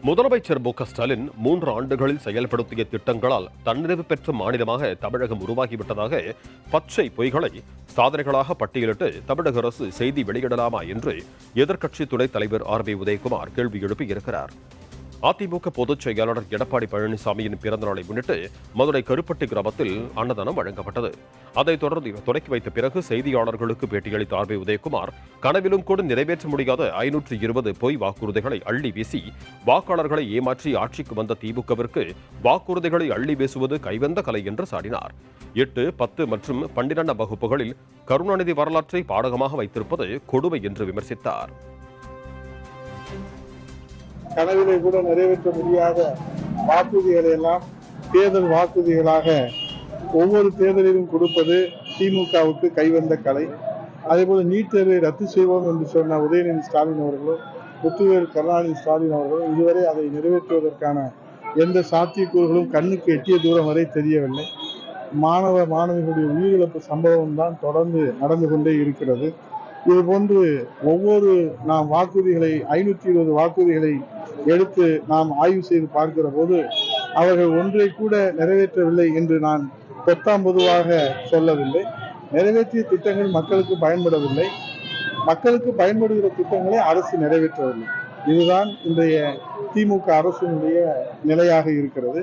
முதலமைச்சர் மு.க.ஸ்டாலின் 3 ஆண்டுகளில் செயல்படுத்திய திட்டங்களால் தன்னிறைவு பெற்ற மாநிலமாக தமிழகம் உருவாகிவிட்டதாக பச்சை பொய்களை சாதனைகளாக பட்டியலிட்டு தமிழக அரசு செய்தி வெளியிடலாமா என்று எதிர்க்கட்சி துணைத் தலைவர் ஆர்.பி. உதயகுமார் கேள்வி எழுப்பியிருக்கிறார். அதிமுக பொதுச் செயலாளர் எடப்பாடி பழனிசாமியின் பிறந்தநாளை முன்னிட்டு மதுரை கருப்பட்டி கிராமத்தில் அன்னதானம் வழங்கப்பட்டது. அதைத் தொடர்ந்து தொடக்கி வைத்த பிறகு செய்தியாளர்களுக்கு பேட்டியளித்த ஆர்.பி. உதயகுமார், கனவிலும் கூட நிறைவேற்ற முடியாத 520 பொய் வாக்குறுதிகளை அள்ளி வீசி வாக்காளர்களை ஏமாற்றி ஆட்சிக்கு வந்த திமுகவிற்கு வாக்குறுதிகளை அள்ளி வீசுவது கைவந்த கலை என்று சாடினார். 8, 10 மற்றும் 12ஆம் வகுப்புகளில் கருணாநிதி வரலாற்றை பாடகமாக வைத்திருப்பது கொடுமை என்று விமர்சித்தார். கனவிலே கூட நிறைவேற்ற முடியாத வாக்குறுதிகளை எல்லாம் தேர்தல் வாக்குறுதிகளாக ஒவ்வொரு தேர்தலிலும் கொடுப்பது திமுகவுக்கு கைவந்த கலை. அதேபோல நீட் தேர்வை ரத்து செய்வோம் என்று சொன்ன உதயநிதி ஸ்டாலின் அவர்களும் முத்துவேல் கருணாநிதி ஸ்டாலின் அவர்களும் இதுவரை அதை நிறைவேற்றுவதற்கான எந்த சாத்தியக்கூறுகளும் கண்ணுக்கு எட்டிய தூரம் வரை தெரியவில்லை. மாணவிகளுடைய உயிரிழப்பு சம்பவம் தான் தொடர்ந்து நடந்து கொண்டே இருக்கிறது. இதுபோன்று ஒவ்வொரு நாம் வாக்குறுதிகளை 520 வாக்குறுதிகளை எடுத்து நாம் ஆய்வு செய்து பார்க்கிற போது அவர்கள் ஒன்றை கூட நிறைவேற்றவில்லை என்று நான் பொத்தாம் பொதுவாக சொல்லவில்லை. நிறைவேற்றிய திட்டங்கள் மக்களுக்கு பயன்படவில்லை. மக்களுக்கு பயன்படுகிற திட்டங்களை அரசு நிறைவேற்றவில்லை. இதுதான் இன்றைய திமுக அரசினுடைய நிலையாக இருக்கிறது.